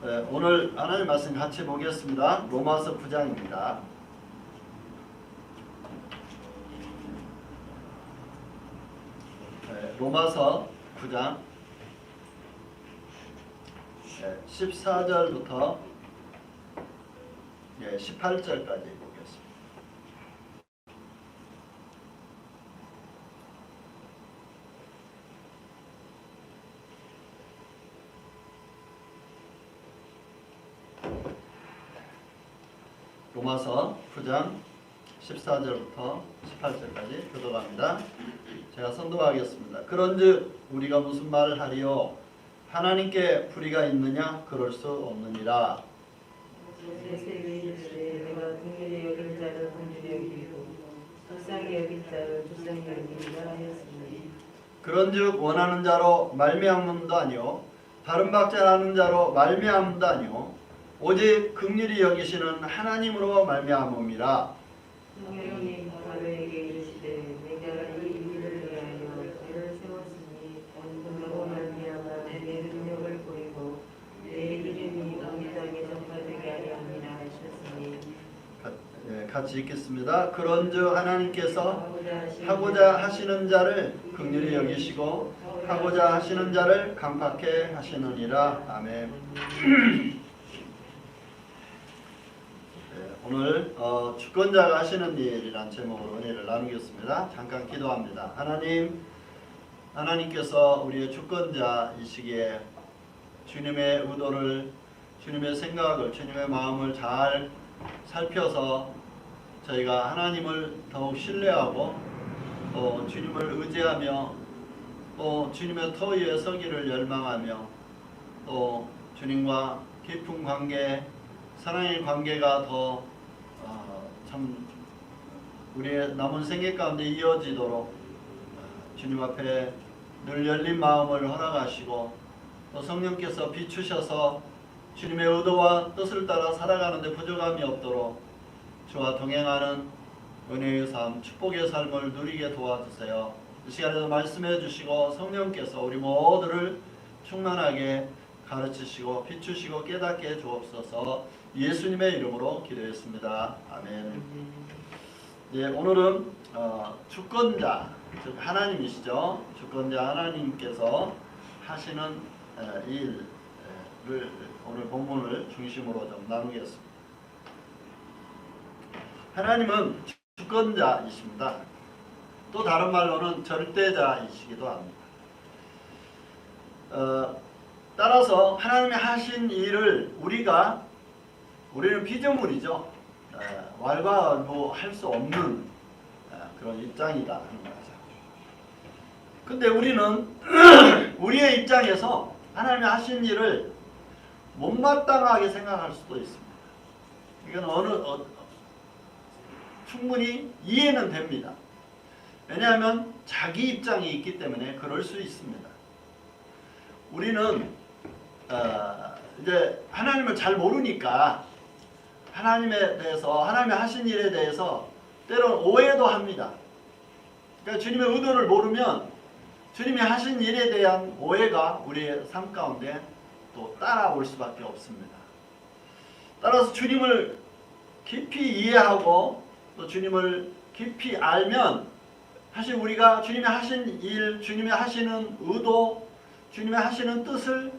오늘 하나님 말씀 같이 보겠습니다. 로마서 9장입니다. 로마서 9장 14절부터 18절까지 보겠습니다. 로마서 9장 14절부터 18절까지 교독합니다. 제가 선도하겠습니다. 그런즉 우리가 무슨 말을 하리요? 하나님께 불의가 있느냐? 그럴 수 없느니라. 내가 긍휼히 여긴 자를 긍휼히 여기고 불쌍히 여긴 자를 불쌍히 여기리라 하였으니 그런즉 원하는 자로 말미암음도 아니요 다른 박자하는 자로 말미암음도 아니요 오직 긍휼히 여기시는 하나님으로 말미암음이라. 성령이 바로에게 이르시되 내가 이 일을 위하여 죄를 세웠으니 너로 말미암아 내 능력을 보이고 내 이름이 온 땅에 전파되게 하려 함이라 하셨으니 같이 읽겠습니다. 그런즉 하나님께서 하고자 하시는 자를 긍휼히 여기시고 하고자 하시는 자를 강팍해 하시느니라. 아멘. 오늘 주권자가 하시는 일이란 제목으로 은혜를 나누겠습니다. 잠깐 기도합니다. 하나님께서 우리의 주권자이시기에 주님의 의도를, 주님의 생각을, 주님의 마음을 잘 살펴서 저희가 하나님을 더욱 신뢰하고 또 주님을 의지하며 또 주님의 터 위에 서기를 열망하며 또 주님과 깊은 관계, 사랑의 관계가 더 참 우리의 남은 생애 가운데 이어지도록 주님 앞에 늘 열린 마음을 허락하시고 또 성령께서 비추셔서 주님의 의도와 뜻을 따라 살아가는데 부족함이 없도록 주와 동행하는 은혜의 삶, 축복의 삶을 누리게 도와주세요. 이 시간에도 말씀해 주시고 성령께서 우리 모두를 충만하게 가르치시고 비추시고 깨닫게 해 주옵소서. 예수님의 이름으로 기도했습니다. 아멘. 오늘은 주권자, 즉 하나님이시죠. 주권자 하나님께서 하시는 일을 오늘 본문을 중심으로 좀 나누겠습니다. 하나님은 주권자이십니다. 또 다른 말로는 절대자이시기도 합니다. 따라서 하나님이 하신 일을 우리는 피조물이죠. 왈가왈부할 수 없는 그런 입장이다 하는 거죠. 근데 우리는 우리의 입장에서 하나님이 하신 일을 못마땅하게 생각할 수도 있습니다. 이건 충분히 이해는 됩니다. 왜냐하면 자기 입장이 있기 때문에 그럴 수 있습니다. 우리는 이제 하나님을 잘 모르니까 하나님에 대해서, 하나님이 하신 일에 대해서 때로는 오해도 합니다. 그러니까 주님의 의도를 모르면 주님이 하신 일에 대한 오해가 우리의 삶 가운데 또 따라올 수밖에 없습니다. 따라서 주님을 깊이 이해하고 또 주님을 깊이 알면 사실 우리가 주님이 하신 일, 주님이 하시는 의도, 주님이 하시는 뜻을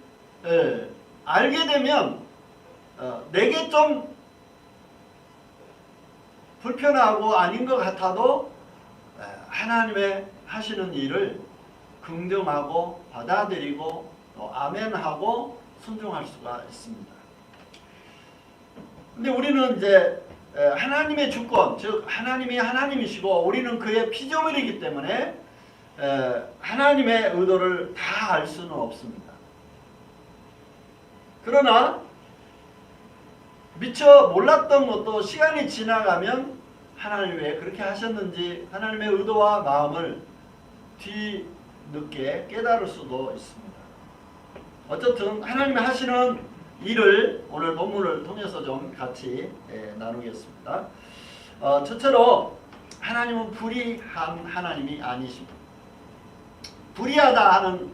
알게 되면 내게 좀 불편하고 아닌 것 같아도 하나님의 하시는 일을 긍정하고 받아들이고 또 아멘하고 순종할 수가 있습니다. 근데 우리는 이제 하나님의 주권, 즉 하나님이 하나님이시고 우리는 그의 피조물이기 때문에 하나님의 의도를 다 알 수는 없습니다. 그러나 미처 몰랐던 것도 시간이 지나가면 하나님이 왜 그렇게 하셨는지 하나님의 의도와 마음을 뒤늦게 깨달을 수도 있습니다. 어쨌든 하나님이 하시는 일을 오늘 본문을 통해서 좀 같이 나누겠습니다. 첫째로 하나님은 불의한 하나님이 아니십니다. 불의하다 하는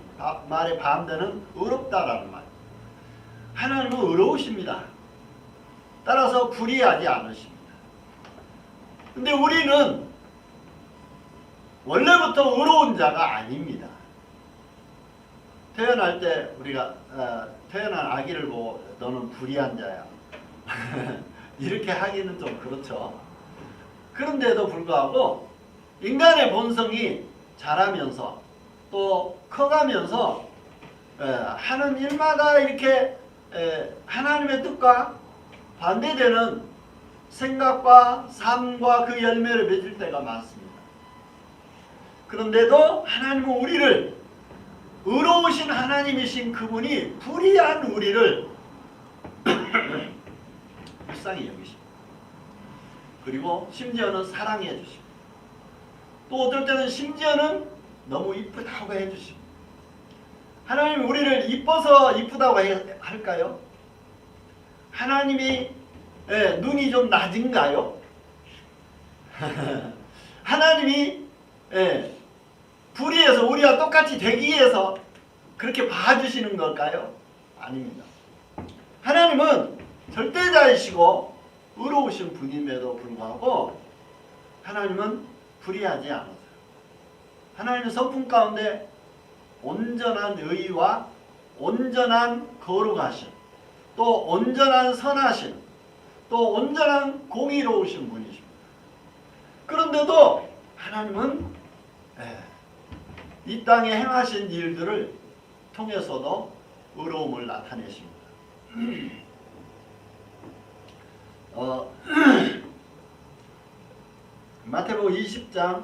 말의 반대는 의롭다라는 말. 하나님은 의로우십니다. 따라서 불의하지 않으십니다. 근데 우리는 원래부터 의로운 자가 아닙니다. 태어날 때 우리가 태어난 아기를 보고 너는 불의한 자야 이렇게 하기는 좀 그렇죠. 그런데도 불구하고 인간의 본성이 자라면서 또 커가면서 하는 일마다 이렇게 하나님의 뜻과 반대되는 생각과 삶과 그 열매를 맺을 때가 많습니다. 그런데도 하나님은 우리를 의로우신 하나님이신 그분이 불의한 우리를 불쌍히 여기십니다. 그리고 심지어는 사랑해 주십니다. 또 어떨 때는 심지어는 너무 이쁘다고 해주십니다. 하나님이 우리를 이뻐서 이쁘다고 할까요? 하나님이 눈이 좀 낮은가요? 하나님이 불의해서 우리와 똑같이 되기 위해서 그렇게 봐주시는 걸까요? 아닙니다. 하나님은 절대자이시고 의로우신 분임에도 불구하고 하나님은 불의하지 않으세요. 하나님은 성품 가운데 온전한 의와 온전한 거룩하신, 또 온전한 선하신, 또 온전한 공의로우신 분이십니다. 그런데도 하나님은 이 땅에 행하신 일들을 통해서도 의로움을 나타내십니다. 마태복음 20장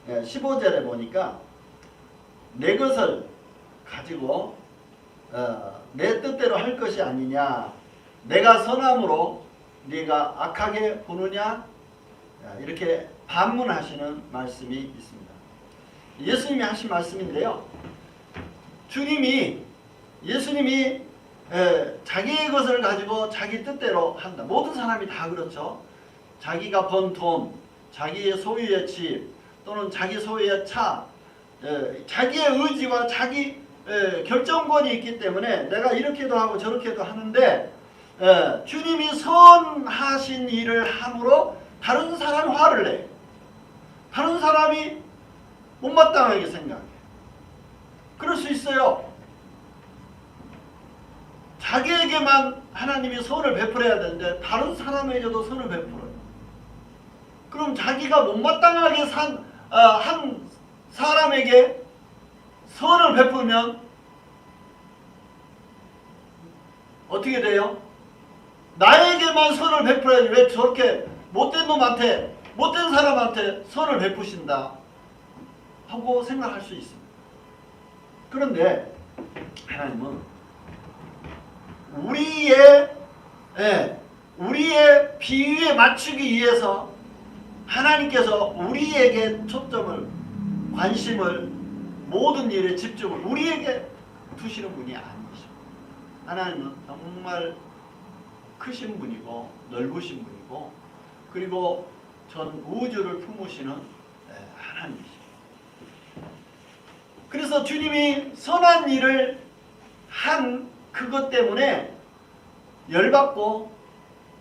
15절에 보니까 내 것을 가지고 내 뜻대로 할 것이 아니냐, 내가 선함으로 네가 악하게 보느냐, 이렇게 반문하시는 말씀이 있습니다. 예수님이 하신 말씀인데요. 예수님이 자기의 것을 가지고 자기 뜻대로 한다. 모든 사람이 다 그렇죠. 자기가 번 돈, 자기의 소유의 집, 또는 자기 소유의 차, 자기의 의지와 자기 결정권이 있기 때문에 내가 이렇게도 하고 저렇게도 하는데 주님이 선하신 일을 함으로 다른 사람이 화를 내요. 다른 사람이 못마땅하게 생각해요. 그럴 수 있어요. 자기에게만 하나님이 선을 베풀어야 되는데 다른 사람에게도 선을 베풀어요. 그럼 자기가 못마땅하게 한 사람에게 선을 베풀면 어떻게 돼요? 나에게만 선을 베풀어야지 왜 저렇게 못된 놈한테, 못된 사람한테 선을 베푸신다 하고 생각할 수 있습니다. 그런데 하나님은 우리의 비위에 맞추기 위해서 하나님께서 우리에게 초점을, 관심을, 모든 일에 집중을 우리에게 두시는 분이 아니십니다. 하나님은 정말 크신 분이고 넓으신 분이고 그리고 전 우주를 품으시는 하나님이십니다. 그래서 주님이 선한 일을 한 그것 때문에 열받고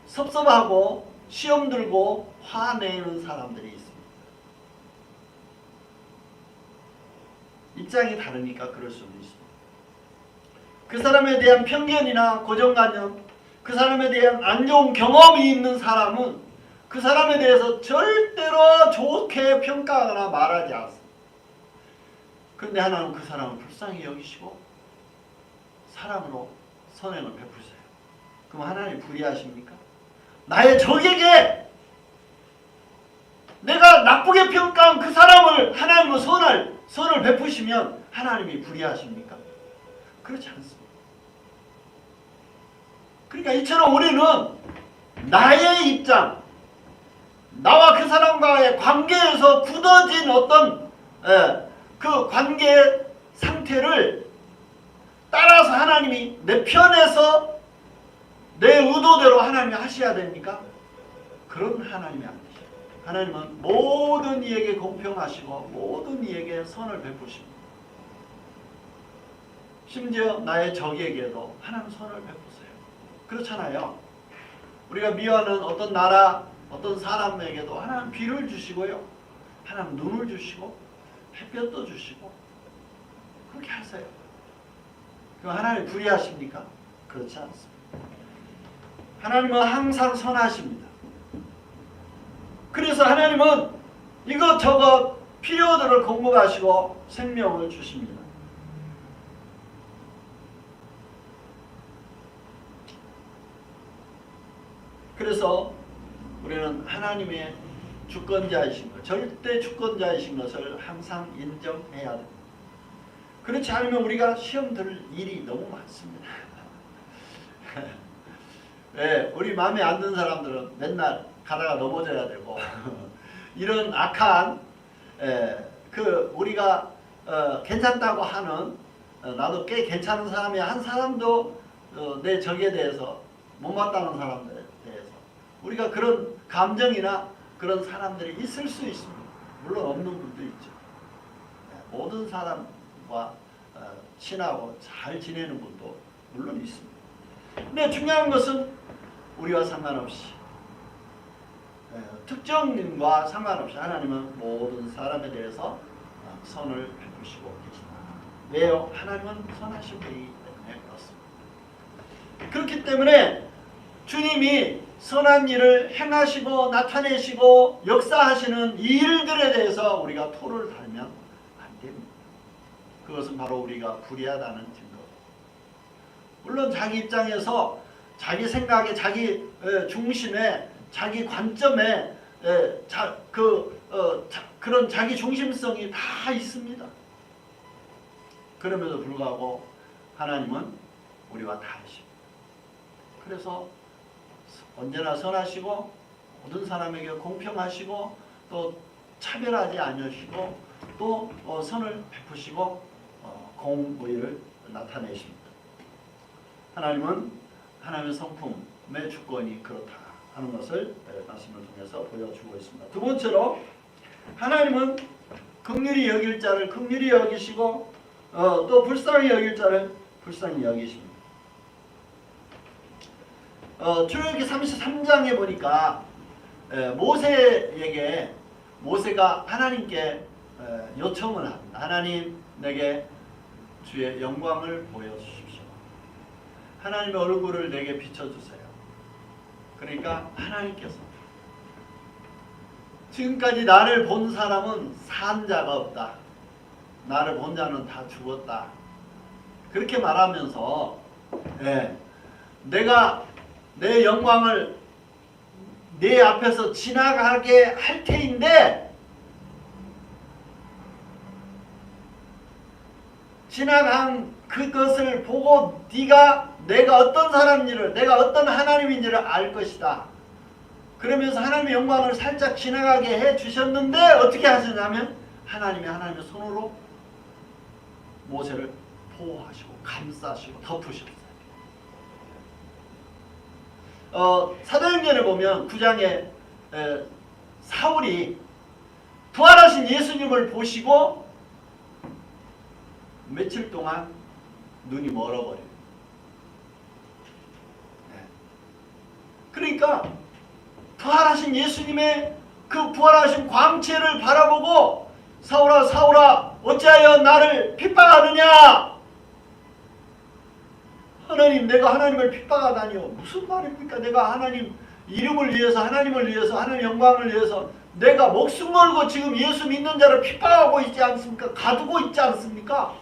섭섭하고 시험 들고 화내는 사람들이 있습니다. 입장이 다르니까 그럴 수는 있습니다. 그 사람에 대한 편견이나 고정관념, 그 사람에 대한 안 좋은 경험이 있는 사람은 그 사람에 대해서 절대로 좋게 평가하거나 말하지 않습니다. 그런데 하나님은 그 사람을 불쌍히 여기시고 사랑으로 선행을 베푸세요. 그럼 하나님 불의하십니까? 나의 적에게 내가 나쁘게 평가한 그 사람을 하나님은 선을 베푸시면 하나님이 불의하십니까? 그렇지 않습니다. 그러니까 이처럼 우리는 나의 입장, 나와 그 사람과의 관계에서 굳어진 어떤 그 관계 상태를 따라서 하나님이 내 편에서 내 의도대로 하나님이 하셔야 됩니까? 그런 하나님이 아니죠. 하나님은 모든 이에게 공평하시고 모든 이에게 선을 베푸십니다. 심지어 나의 적에게도 하나님 선을 베푸세요. 그렇잖아요. 우리가 미워하는 어떤 나라, 어떤 사람에게도 하나님 비를 주시고요. 하나님 눈을 주시고 햇볕도 주시고 그렇게 하세요. 그럼 하나님 불의하십니까? 그렇지 않습니다. 하나님은 항상 선하십니다. 그래서 하나님은 이것저것 필요들을 공급하시고 생명을 주십니다. 그래서 우리는 하나님의 주권자이신 것, 절대 주권자이신 것을 항상 인정해야 됩니다. 그렇지 않으면 우리가 시험 들을 일이 너무 많습니다. 네, 우리 마음에 안 드는 사람들은 맨날 가다가 넘어져야 되고 이런 악한 우리가 괜찮다고 하는 나도 꽤 괜찮은 사람이 한 사람도 내 적에 대해서 못마땅한 사람들에 대해서 우리가 그런 감정이나 그런 사람들이 있을 수 있습니다. 물론 없는 분도 있죠. 모든 사람과 친하고 잘 지내는 분도 물론 있습니다. 근데 중요한 것은 우리와 상관없이 특정인과 상관없이 하나님은 모든 사람에 대해서 선을 베푸시고 계신다. 왜요? 하나님은 선하신 분이기 때문에 그렇습니다. 그렇기 때문에 주님이 선한 일을 행하시고 나타내시고 역사하시는 이 일들에 대해서 우리가 토를 달면 안 됩니다. 그것은 바로 우리가 불의하다는 증거. 물론 자기 입장에서 자기 생각에 자기 중심에 자기 관점에 그런 자기 중심성이 다 있습니다. 그럼에도 불구하고 하나님은 우리와 다르십니다. 그래서 언제나 선하시고 모든 사람에게 공평하시고 또 차별하지 않으시고 또 선을 베푸시고 공의를 나타내십니다. 하나님은 하나님의 성품의 주권이 그렇다 하는 것을 말씀을 통해서 보여주고 있습니다. 두 번째로 하나님은 긍휼히 여길 자를 긍휼히 여기시고 또 불쌍히 여길 자를 불쌍히 여기십니다. 출애굽기 33장에 보니까 모세에게 모세가 하나님께 요청을 합니다. 하나님 내게 주의 영광을 보여주십시오. 하나님의 얼굴을 내게 비춰주세요. 그러니까 하나님께서 지금까지 나를 본 사람은 산 자가 없다. 나를 본 자는 다 죽었다. 그렇게 말하면서 내가 내 영광을 내 앞에서 지나가게 할 테인데 지나간 그것을 보고 네가 내가 어떤 사람인지를 내가 어떤 하나님인지를 알 것이다. 그러면서 하나님의 영광을 살짝 지나가게 해 주셨는데 어떻게 하시냐면 하나님의 손으로 모세를 보호하시고 감싸시고 덮으셨어요. 사도행전에 보면 9장에 사울이 부활하신 예수님을 보시고 며칠 동안 눈이 멀어버려요. 그러니까 부활하신 예수님의 그 부활하신 광채를 바라보고 사울아 사울아 어찌하여 나를 핍박하느냐. 하나님 내가 하나님을 핍박하다니요. 무슨 말입니까? 내가 하나님 이름을 위해서 하나님을 위해서 하나님 영광을 위해서 내가 목숨 걸고 지금 예수 믿는 자를 핍박하고 있지 않습니까? 가두고 있지 않습니까?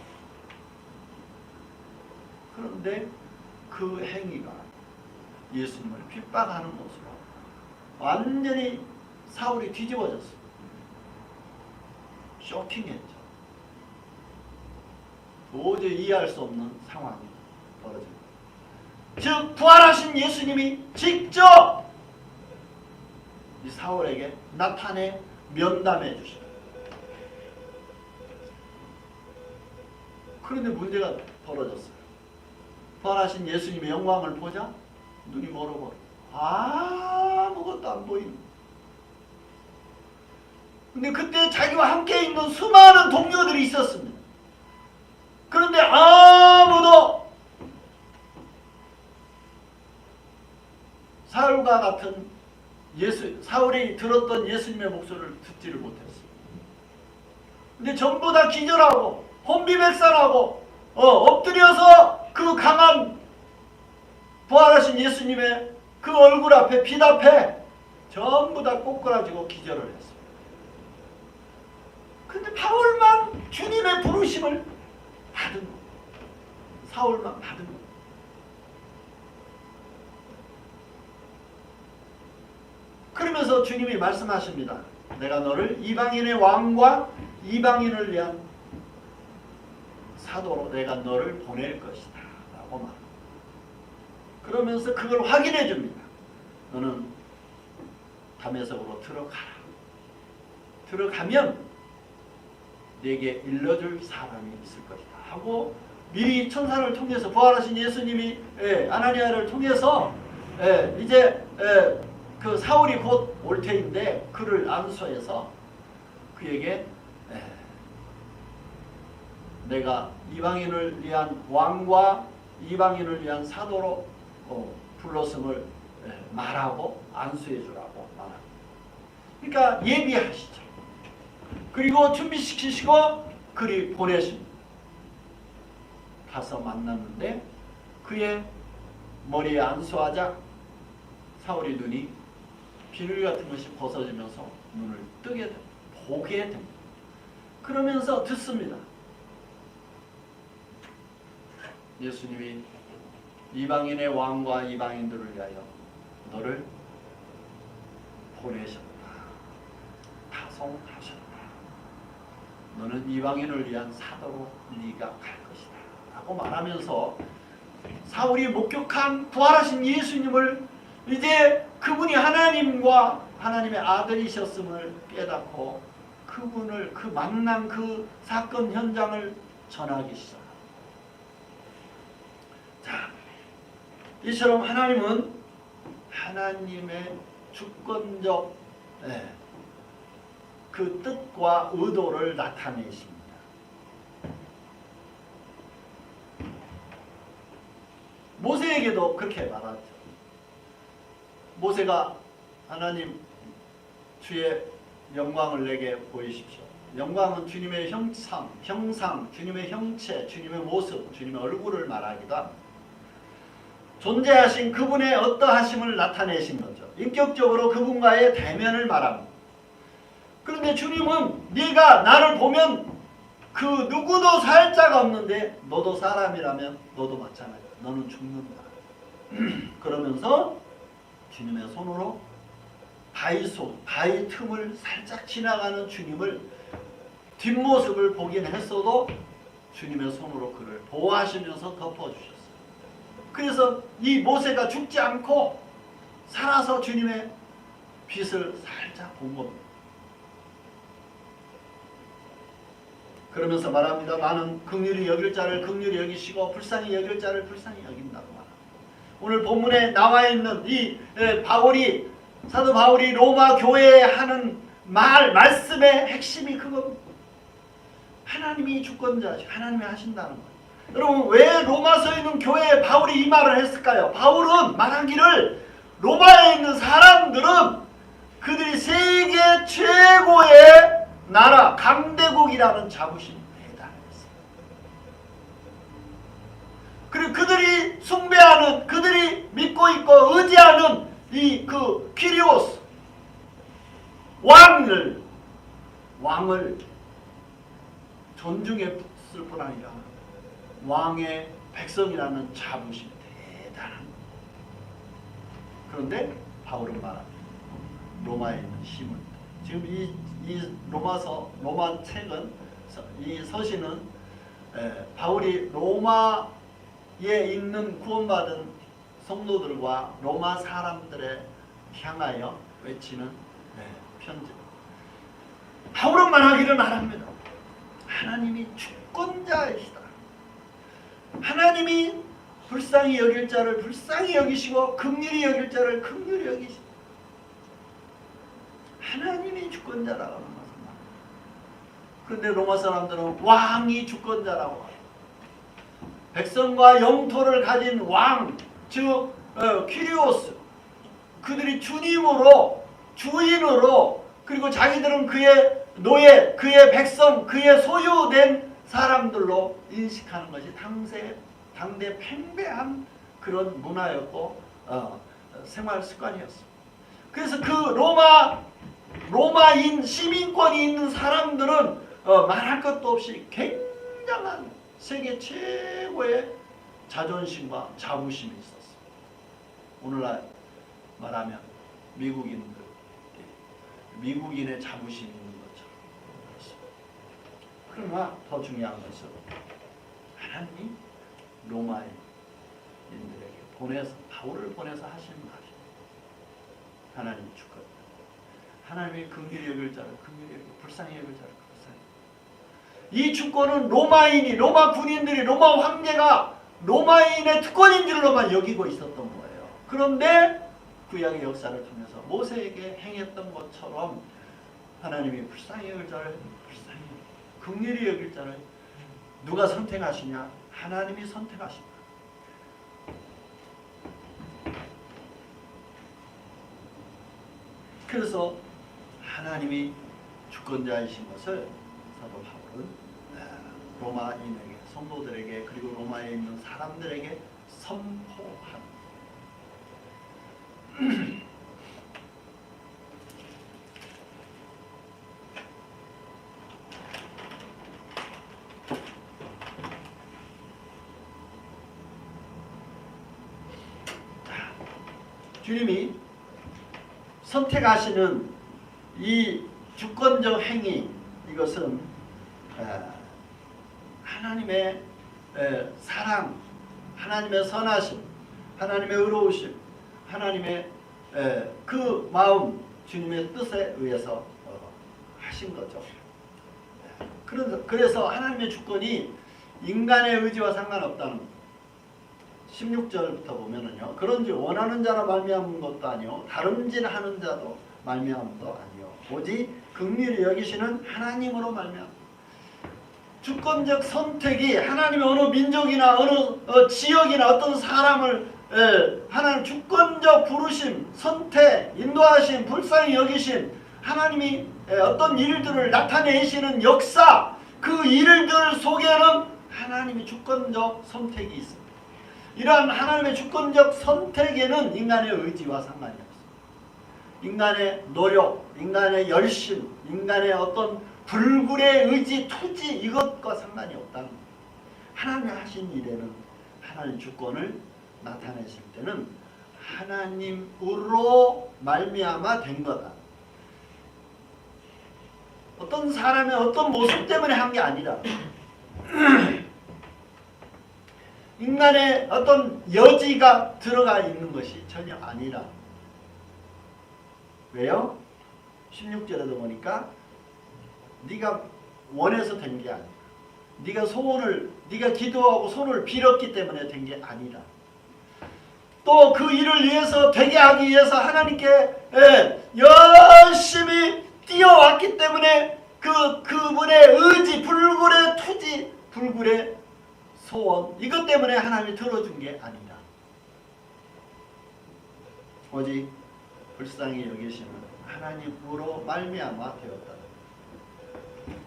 그런데 그 행위가 예수님을 핍박하는 모습으로 완전히 사울이 뒤집어졌습니다. 쇼킹했죠. 도저히 이해할 수 없는 상황이 벌어집니다. 즉 부활하신 예수님이 직접 이 사울에게 나타내 면담해 주십니다. 그런데 문제가 벌어졌어요. 부활하신 예수님의 영광을 보자 눈이 멀어버려. 아무것도 안 보이는. 근데 그때 자기와 함께 있는 수많은 동료들이 있었습니다. 그 그런데 아무도 사울과 같은 사울이 들었던 예수님의 목소리를 듣지를 못했어요. 근데 전부 다 기절하고 혼비백산하고 엎드려서 그 강한 부활하신 예수님의 그 얼굴 앞에 빛 앞에 전부 다 꼬꾸라지고 기절을 했어요. 근데 바울만 주님의 부르심을 받은 거. 사울만 받은 거. 그러면서 주님이 말씀하십니다. 내가 너를 이방인의 왕과 이방인을 위한 사도로 내가 너를 보낼 것이다 라고 말합니다. 그러면서 그걸 확인해 줍니다. 너는 다메섹으로 들어가라. 들어가면 내게 일러줄 사람이 있을 것이다 하고 미리 천사를 통해서 부활하신 예수님이 아나니아를 통해서 이제 그 사울이 곧 올 테인데 그를 안수해서 그에게 내가 이방인을 위한 왕과 이방인을 위한 사도로 불렀음을 말하고 안수해 주라고 말합니다. 그러니까 예비하시죠. 그리고 준비시키시고 그리 보내십니다. 가서 만났는데 그의 머리에 안수하자 사울의 눈이 비늘 같은 것이 벗어지면서 눈을 뜨게 됩니다. 보게 됩니다. 그러면서 듣습니다. 예수님이 이방인의 왕과 이방인들을 위하여 너를 보내셨다. 파송하셨다. 너는 이방인을 위한 사도로 네가 갈 것이다. 라고 말하면서 사울이 목격한 부활하신 예수님을 이제 그분이 하나님과 하나님의 아들이셨음을 깨닫고 그분을 그 만난 그 사건 현장을 전하기 시작합니다. 자, 이처럼 하나님은 하나님의 주권적 그 뜻과 의도를 나타내십니다. 모세에게도 그렇게 말하죠. 모세가 하나님 주의 영광을 내게 보이십시오. 영광은 주님의 형상, 주님의 형체, 주님의 모습, 주님의 얼굴을 말하기도 합니다. 존재하신 그분의 어떠하심을 나타내신 거죠. 인격적으로 그분과의 대면을 말합니다. 그런데 주님은 네가 나를 보면 그 누구도 살자가 없는데 너도 사람이라면 너도 마찬가지야. 너는 죽는다. 그러면서 주님의 손으로 바위 틈을 살짝 지나가는 주님을 뒷모습을 보긴 했어도 주님의 손으로 그를 보호하시면서 덮어주셨어요. 그래서 이 모세가 죽지 않고 살아서 주님의 빛을 살짝 본 겁니다. 그러면서 말합니다. 나는 긍휼히 여길 자를 긍휼히 여기시고 불쌍히 여길 자를 불쌍히 여긴다고 말합니다. 오늘 본문에 나와 있는 이 사도 바울이 로마 교회에 하는 말씀의 핵심이 그겁니다. 하나님이 주권자시고 하나님이 하신다는 거예요. 여러분 왜 로마서에 있는 교회에 바울이 이 말을 했을까요? 바울은 말하기를 로마에 있는 사람들은 그들이 세계 최고의 나라 강대국이라는 자부심이 대단했어요. 그리고 그들이 숭배하는 그들이 믿고 있고 의지하는 이 그 퀴리오스 왕을 존중했을 뿐 아니라 왕의 백성이라는 자부심이 대단한 거예요. 그런데 바울은 말합니다. 로마에 있는 힘을 지금 이 로마 책은 이 서신은 바울이 로마에 있는 구원받은 성도들과 로마 사람들에 향하여 외치는 편지. 바울은 말하기를 말합니다. 하나님이 주권자이시다. 하나님이 불쌍히 여길 자를 불쌍히 여기시고 긍휼히 여길 자를 긍휼히 여기시고 하나님이 주권자라고 하는 것입니다. 그런데 로마 사람들은 왕이 주권자라고 합니다. 백성과 영토를 가진 왕, 즉 퀴리오스, 그들이 주님으로, 주인으로, 그리고 자기들은 그의 노예, 그의 백성, 그의 소유된 사람들로 인식하는 것이 당대 팽배한 그런 문화였고 생활 습관이었습니다. 그래서 그 로마인 시민권이 있는 사람들은 말할 것도 없이 굉장한 세계 최고의 자존심과 자부심이 있었어요. 오늘날 말하면 미국인의 자부심이 있는 것처럼. 그러나 더 중요한 것은 하나님이 로마인들에게 바울을 보내서 하시는 말이에요. 하나님이 주권. 하나님이 긍휼히 여길 자를 긍휼히 여기고 불쌍히 여길 자를 불쌍히. 이 주권은 로마 군인들이, 로마 황제가 로마인의 특권인 줄로만 여기고 있었던 거예요. 그런데 구약의 역사를 통해서 모세에게 행했던 것처럼 하나님이 불쌍히 여길 자를 불쌍히, 긍휼히 여길 자를 누가 선택하시냐? 하나님이 선택하십니다. 그래서 하나님이 주권자이신 것을 사도 바울은 로마인에게, 성도들에게, 그리고 로마에 있는 사람들에게 선포합니다. 주님이 선택하시는 이 주권적 행위, 이것은 하나님의 사랑, 하나님의 선하심, 하나님의 의로우심, 하나님의 그 마음, 주님의 뜻에 의해서 하신 거죠. 그래서 하나님의 주권이 인간의 의지와 상관없다는 것. 16절부터 보면은요, 그런지 원하는 자라 말미암은 것도 아니요 다름질하는 자도 말미암은 것도 아니요 오직 긍휼히 여기시는 하나님으로 말미암은. 주권적 선택이 하나님의 어느 민족이나 어느 지역이나 어떤 사람을 하나님 주권적 부르심, 선택, 인도하심, 불쌍히 여기심, 하나님이 어떤 일들을 나타내시는 역사, 그 일들 속에는 하나님의 주권적 선택이 있습니다. 이러한 하나님의 주권적 선택에는 인간의 의지와 상관이 없습니다. 인간의 노력, 인간의 열심, 인간의 어떤 불굴의 의지, 투지, 이것과 상관이 없다는 겁니다. 하나님이 하신 일에는 하나님 주권을 나타내실 때는 하나님으로 말미암아 된 거다. 어떤 사람의 어떤 모습 때문에 한 게 아니라 인간의 어떤 여지가 들어가 있는 것이 전혀 아니라. 왜요? 16절에도 보니까 네가 원해서 된 게 아니라, 네가 기도하고 손을 빌었기 때문에 된 게 아니라, 또 그 일을 위해서 되게 하기 위해서 하나님께 열심히 뛰어왔기 때문에 그분의 의지, 불굴의 투지, 불굴의 소원, 이것 때문에 하나님이 들어준 게 아니라 오직 불쌍히 여기시는 하나님으로 말미암아 되었다.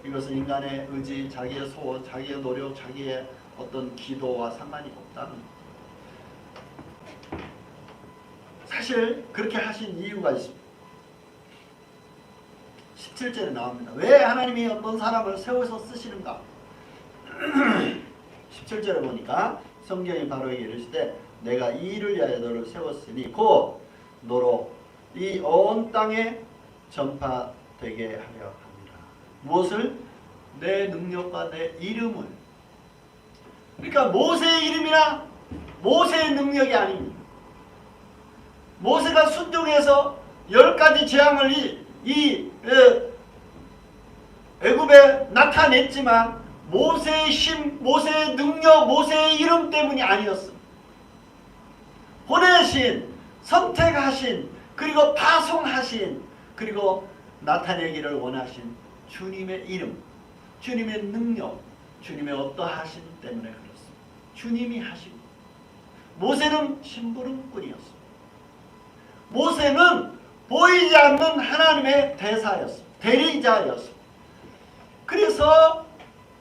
이것은 인간의 의지, 자기의 소원, 자기의 노력, 자기의 어떤 기도와 상관이 없다는 것. 사실 그렇게 하신 이유가 있습니다. 17절에 나옵니다. 왜 하나님이 어떤 사람을 세워서 쓰시는가? 17절에 보니까 성경이 바로 이르시되 내가 이 일을 위하여 너를 세웠으니 곧 너로 이 온 땅에 전파되게 하려 합니다. 무엇을? 내 능력과 내 이름을. 그러니까 모세의 이름이나 모세의 능력이 아닙니다. 모세가 순종해서 10가지 재앙을 애굽에 나타냈지만 모세의 힘, 모세의 능력, 모세의 이름 때문이 아니었습니다. 보내신, 선택하신, 그리고 파송하신, 그리고 나타내기를 원하신 주님의 이름, 주님의 능력, 주님의 어떠하심 때문에 그렇습니다. 주님이 하시고 모세는 심부름꾼이었습니다. 모세는 보이지 않는 하나님의 대사였습니다. 대리자였습니다. 그래서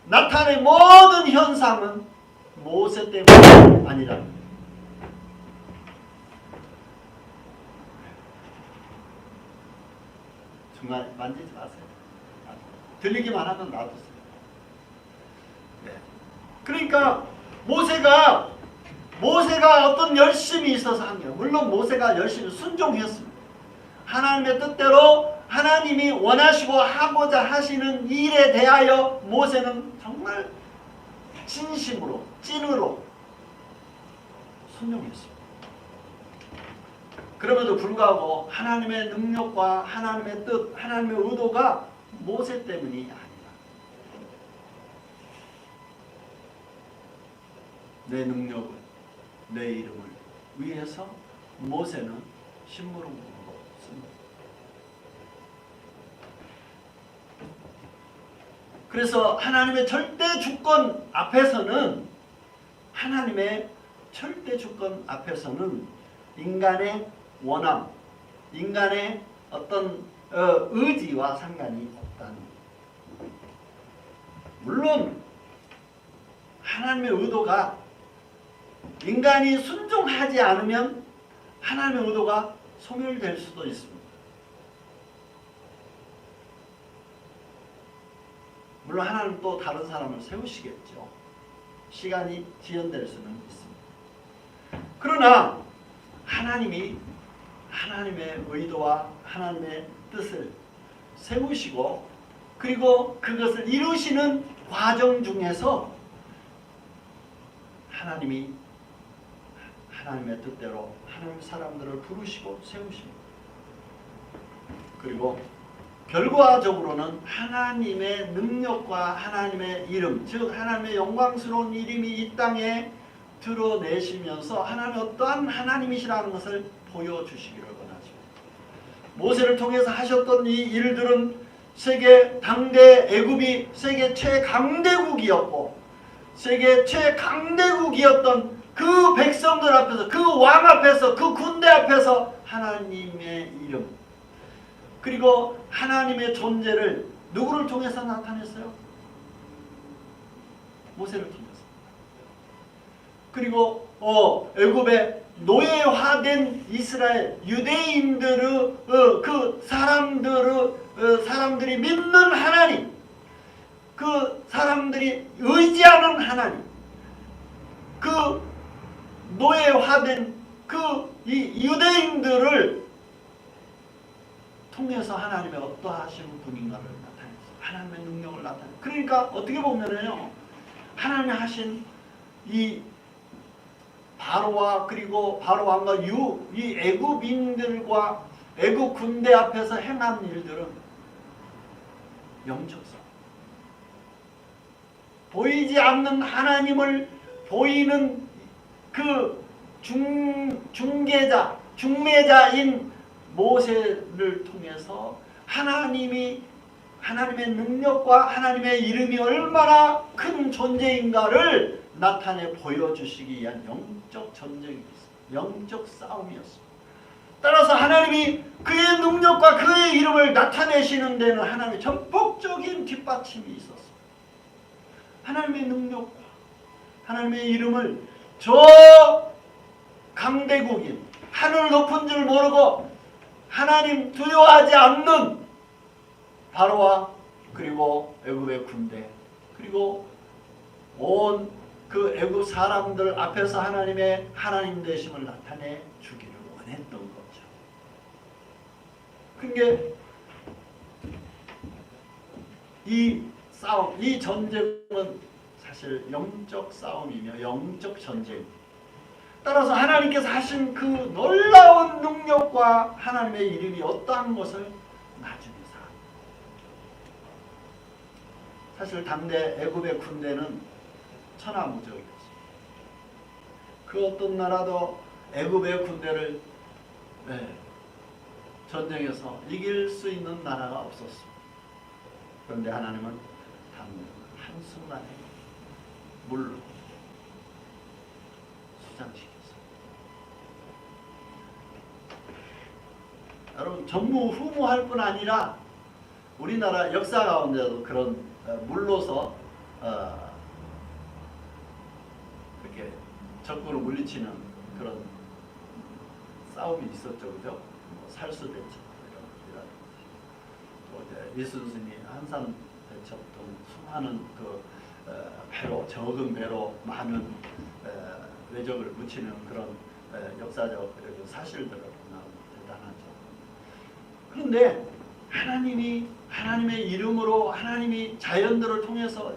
나타낸 모든 현상은 모세 때문이 아니라 중간에 만지지 마세요. 들리기만 하면 놔두세요. 네. 그러니까 모세가 어떤 열심이 있어서 한 거예요. 물론 모세가 열심히 순종했습니다. 하나님의 뜻대로 하나님이 원하시고 하고자 하시는 일에 대하여 모세는 정말 진심으로 찐으로 순종했습니다. 그럼에도 불구하고 하나님의 능력과 하나님의 뜻, 하나님의 의도가 모세 때문이 아니다. 내 능력을, 내 이름을 위해서 모세는 심부름꾼으로 씁니다. 그래서 하나님의 절대 주권 앞에서는 인간의 원함, 인간의 어떤 의지와 상관이 없다는 거예요. 물론 하나님의 의도가 인간이 순종하지 않으면 하나님의 의도가 소멸될 수도 있습니다. 물론 하나님 또 다른 사람을 세우시겠죠. 시간이 지연될 수는 있습니다. 그러나 하나님이 하나님의 의도와 하나님의 뜻을 세우시고 그리고 그것을 이루시는 과정 중에서 하나님이 하나님의 뜻대로 하나님 사람들을 부르시고 세우십니다. 그리고 결과적으로는 하나님의 능력과 하나님의 이름, 즉 하나님의 영광스러운 이름이 이 땅에 드러내시면서 하나님의 어떠한 하나님이시라는 것을 보여주시기를 원하십니다. 모세를 통해서 하셨던 이 일들은 당대 애굽이 세계 최강대국이었고 세계 최강대국이었던 그 백성들 앞에서 그 왕 앞에서 그 군대 앞에서 하나님의 이름 그리고 하나님의 존재를 누구를 통해서 나타냈어요? 모세를 통해서. 그리고 애굽의 노예화된 이스라엘 유대인들의 그 사람들이 믿는 하나님, 그 사람들이 의지하는 하나님, 그 노예화된 그 이 유대인들을 통해서 하나님의 어떠하신 분인가를 나타냈어요. 하나님의 능력을 나타냈어요. 그러니까 어떻게 보면은요, 하나님이 하신 이 바로와 그리고 바로 왕과 이 애굽인들과 애굽 군대 앞에서 행한 일들은 영적성, 보이지 않는 하나님을 보이는 그 중매자인 모세를 통해서 하나님의 능력과 하나님의 이름이 얼마나 큰 존재인가를 나타내 보여주시기 위한 영적 전쟁이 있습니다. 영적 싸움이었습니다. 따라서 하나님이 그의 능력과 그의 이름을 나타내시는 데는 하나님의 전폭적인 뒷받침이 있었습니다. 하나님의 능력과 하나님의 이름을 저 강대국인 하늘 높은 줄 모르고 하나님 두려워하지 않는 바로와 그리고 애굽의 군대 그리고 온 그 애굽 사람들 앞에서 하나님의 하나님 되심을 나타내 주기를 원했던 거죠. 그게 이 싸움, 이 전쟁은 사실 영적 싸움이며 영적 전쟁입니다. 따라서 하나님께서 하신 그 놀라운 능력과 하나님의 이름이 어떠한 것을 나중에 사실 당대 애굽의 군대는 천하무적이었습니다. 그 어떤 나라도 애굽의 군대를 전쟁에서 이길 수 있는 나라가 없었습니다. 그런데 하나님은 한순간에 물로 확장시켰어요. 여러분 전무후무할 뿐 아니라 우리나라 역사 가운데도 그런 물로서 이렇게 적군을 물리치는 그런 싸움이 있었죠, 그죠? 뭐 살수대첩 또 이제 이순신이 한산 대첩 등 수많은 그 배로 적은 배로 많은 외적을 묻히는 그런 역사적 사실들을 보면 대단하죠. 그런데 하나님의 이름으로 하나님이 자연들을 통해서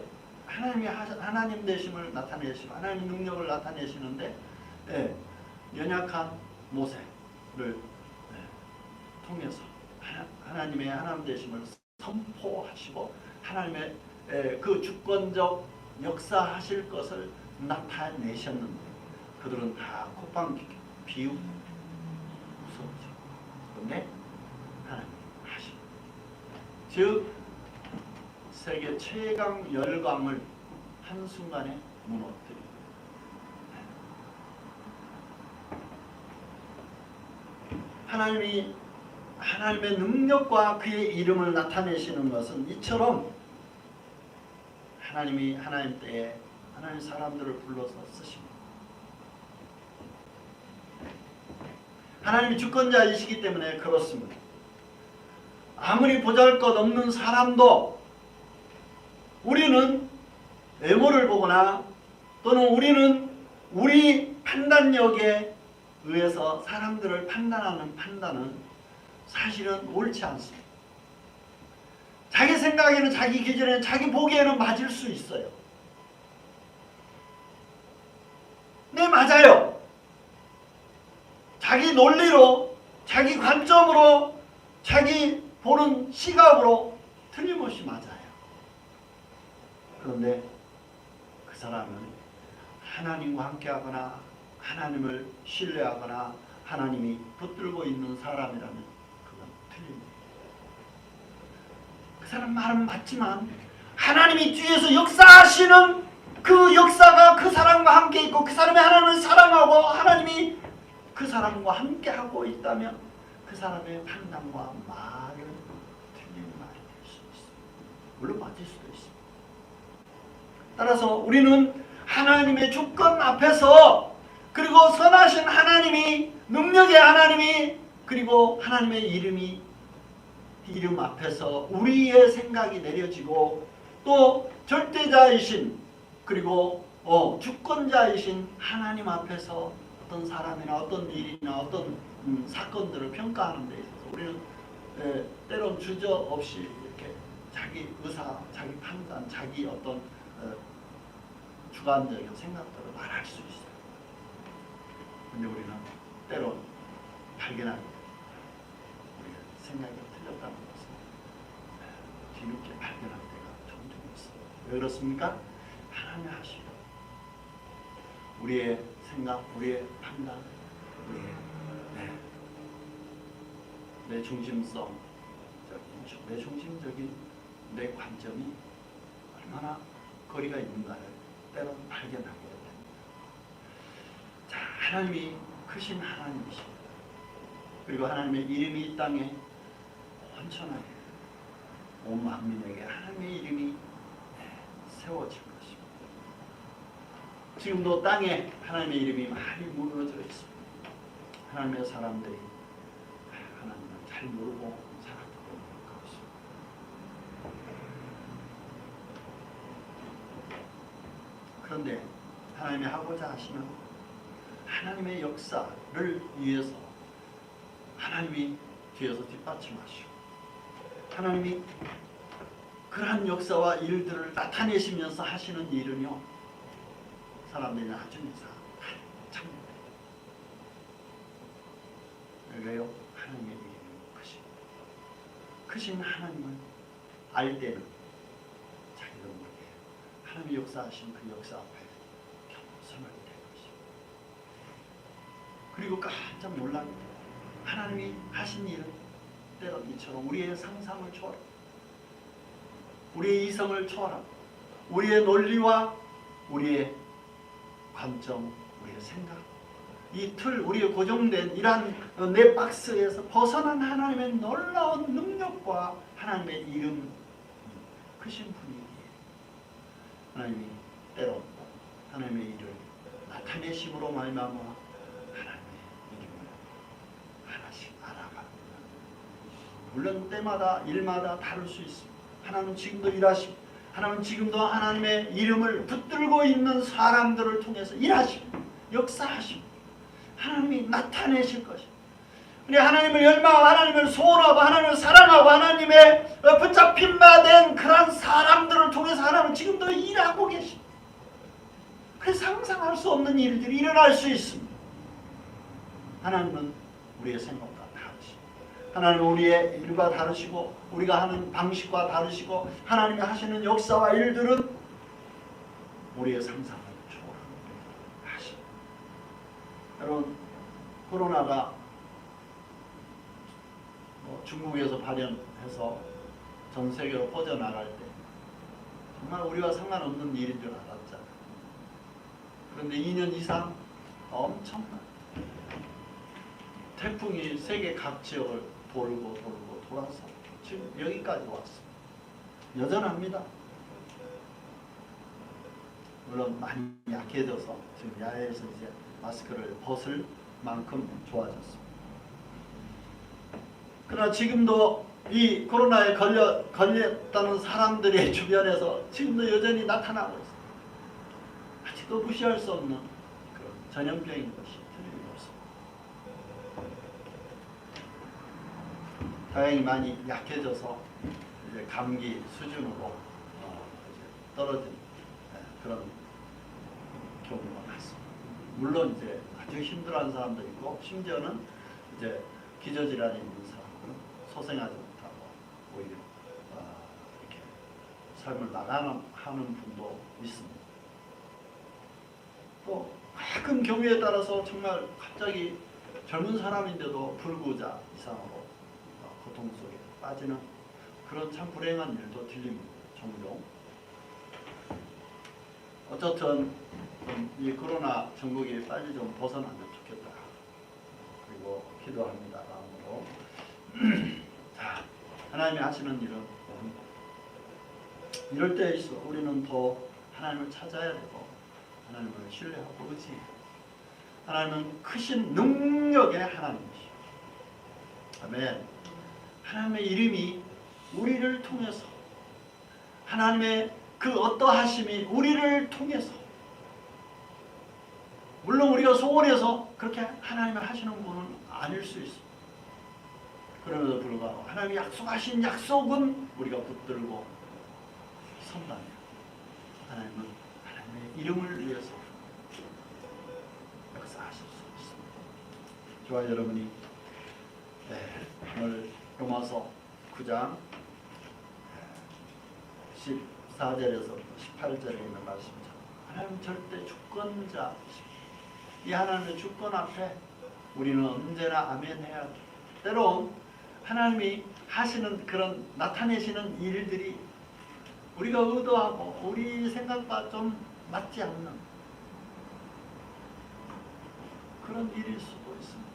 하나님이 하나님 되심을 나타내시고 하나님 능력을 나타내시는데 연약한 모세를 통해서 하나님의 하나님 되심을 선포하시고 하나님의 그 주권적 역사하실 것을 나타내셨는데 그들은 다 콧방 비웃 무섭죠. 그런데 하나님 하십니다. 즉 세계 최강 열강을 한순간에 무너뜨립니다. 하나님이 하나님의 능력과 그의 이름을 나타내시는 것은 이처럼 하나님이 하나님 때에 하나님 사람들을 불러서 쓰십니다. 하나님이 주권자이시기 때문에 그렇습니다. 아무리 보잘것없는 사람도 우리는 외모를 보거나 또는 우리는 우리 판단력에 의해서 사람들을 판단하는 판단은 사실은 옳지 않습니다. 자기 생각에는 자기 기준에는 자기 보기에는 맞을 수 있어요. 네, 맞아요. 자기 논리로 자기 관점으로 자기 보는 시각으로 틀림없이 맞아요. 그런데 그 사람은 하나님과 함께하거나 하나님을 신뢰하거나 하나님이 붙들고 있는 사람이라면 그건 틀립니다. 그 사람 말은 맞지만 하나님이 뒤에서 역사하시는 그 역사가 그 사람과 함께 있고 그 사람이 하나님을 사랑하고 하나님이 그 사람과 함께하고 있다면 그 사람의 판단과 말은 틀린 말이 될 수 있습니다. 물론 맞을 수도 있습니다. 따라서 우리는 하나님의 주권 앞에서 그리고 선하신 하나님이 능력의 하나님이 그리고 하나님의 이름 앞에서 우리의 생각이 내려지고 또 절대자이신 그리고 주권자이신 하나님 앞에서 어떤 사람이나 어떤 일이나 어떤 사건들을 평가하는 데 있어서 우리는 때론 주저없이 이렇게 자기 의사, 자기 판단, 자기 어떤 주관적인 생각들을 말할 수 있어요. 근데 우리는 때론 발견하게 돼요. 우리의 생각이 틀렸다는 것을 뒤늦게 발견할 때가 종종 있어요. 왜 그렇습니까? 하나님이 하시고 우리의 생각, 우리의 판단, 우리의 내 중심적인 내 관점이 얼마나 거리가 있는가를 때론 발견하게 됩니다. 자, 하나님이 크신 하나님이십니다. 그리고 하나님의 이름이 이 땅에 헌천하게 온 만민에게 하나님의 이름이 세워질 것입니다. 지금도 땅에 하나님의 이름이 많이 무너져 있습니다. 하나님의 사람들이 하나님을 잘 모르고 살아가고 있는 것입니다. 그런데 하나님이 하고자 하시는 하나님의 역사를 위해서 하나님이 뒤에서 뒷받침하시고 하나님이 그러한 역사와 일들을 나타내시면서 하시는 일은요 사람들이 나중에서 참 왜요? 하나님의 이름이 크신 하나님을 알 때는 자기도 모르게 하나님이 역사하신 그 역사 앞에 겸손하게 될 것입니다. 그리고 깜짝 놀라게 돼요. 하나님이 하신 일은 때론 이처럼 우리의 상상을 초월합니다. 우리의 이성을 초월합니다. 우리의 논리와 우리의 관점, 우리의 생각 이 틀, 우리의 고정된 이러한 내 박스에서 벗어난 하나님의 놀라운 능력과 하나님의 이름 크신 분이 하나님이 때로 하나님의 일을 나타내심으로 말미암아 하나님의 이름을 하나씩 알아갑니다. 물론 때마다 일마다 다를 수 있습니다. 하나님은 지금도 일하십니다. 하나님은 지금도 하나님의 이름을 붙들고 있는 사람들을 통해서 일하십니다. 역사하십니다. 하나님이 나타내실 것입니다. 우리 하나님을 열망하고 하나님을 소원하고 하나님을 사랑하고 하나님의 붙잡힌 바 된 그런 사람들을 통해서 하나님은 지금도 일하고 계십니다. 그래서 상상할 수 없는 일들이 일어날 수 있습니다. 하나님은 우리의 생각과 다르시고 하나님은 우리의 일과 다르시고 우리가 하는 방식과 다르시고 하나님이 하시는 역사와 일들은 우리의 상상을 초월하십니다. 여러분, 코로나가 중국에서 발현해서 전 세계로 퍼져나갈 때 정말 우리와 상관없는 일인 줄 알았잖아요. 그런데 2년 이상 엄청난 태풍이 세계 각 지역을 돌고 돌아서 지금 여기까지 왔습니다. 여전합니다. 물론 많이 약해져서 지금 야외에서 이제 마스크를 벗을 만큼 좋아졌습니다. 그러나 지금도 이 코로나에 걸렸다는 사람들의 주변에서 지금도 여전히 나타나고 있습니다. 아직도 무시할 수 없는 그런 전염병인 것이 틀림없습니다. 다행히 많이 약해져서 이제 감기 수준으로 이제 떨어진 그런 경우가 많습니다. 물론 이제 아주 힘들어하는 사람도 있고 심지어는 이제 기저질환이 있는 사람들은 소생하지 못하고 오히려 이렇게 삶을 나가는 분도 있습니다. 또 가끔 경우에 따라서 정말 갑자기 젊은 사람인데도 불구자 이상으로 고통 속에 빠지는 그런 참 불행한 일도 들립니다. 종종. 어쨌든 이 코로나 전국이 빨리 좀 벗어나면 좋겠다. 그리고 기도합니다. 마음으로. 자, 하나님이 하시는 일은 이럴 때 있어 우리는 더 하나님을 찾아야 되고 하나님을 신뢰하고 의지해요. 하나님은 크신 능력의 하나님이시오. 아멘. 하나님의 이름이 우리를 통해서 하나님의 그 어떠하심이 우리를 통해서 물론 우리가 소원해서 그렇게 하나님이 하시는 분은 아닐 수 있습니다. 그럼에도 불구하고 하나님이 약속하신 약속은 우리가 붙들고 선다면 하나님은 하나님의 이름을 위해서 역사하실 수 있습니다. 좋아요, 여러분이 오늘 로마서 9장 14절에서 18절에 있는 말씀처럼 하나님은 절대 주권자이십니다. 이 하나님의 주권 앞에 우리는 언제나 아멘해야 돼요. 때론 하나님이 하시는 그런 나타내시는 일들이 우리가 의도하고 우리 생각과 좀 맞지 않는 그런 일일 수도 있습니다.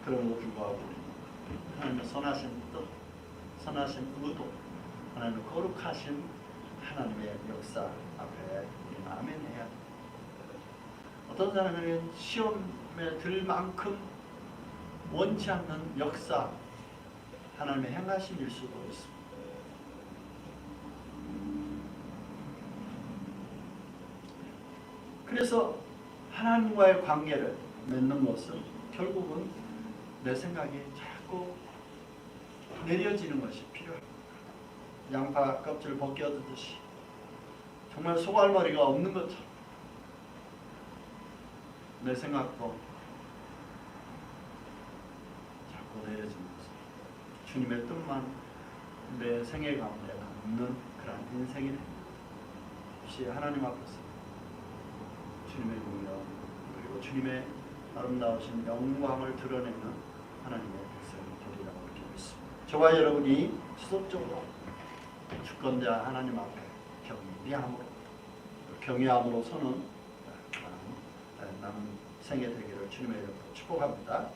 그럼에도 불구하고 우리는 하나님의 선하신 뜻, 선하신 의도, 하나님의 거룩하신 하나님의 역사 앞에 우리는 아멘해야 됩니다. 어떤 사람들은 시험에 들 만큼 원치 않는 역사, 하나님의 행하심일 수도 있습니다. 그래서 하나님과의 관계를 맺는 것은 결국은 내 생각이 자꾸 내려지는 것이 필요합니다. 양파 껍질 벗겨두듯이 정말 소갈머리가 없는 것처럼 내 생각도 자꾸 내려지는 것입니다. 주님의 뜻만 내 생애 가운데 담는 그런 인생이 됩니다. 혹시 하나님 앞에서 주님의 능력 그리고 주님의 아름다우신 영광을 드러내는 하나님의 백성이 되리라고 이렇게 믿습니다. 저와 여러분이 지속적으로 주권자 하나님 앞에 경외함으로서는 생애 되기를 주님의 이름으로 축복합니다.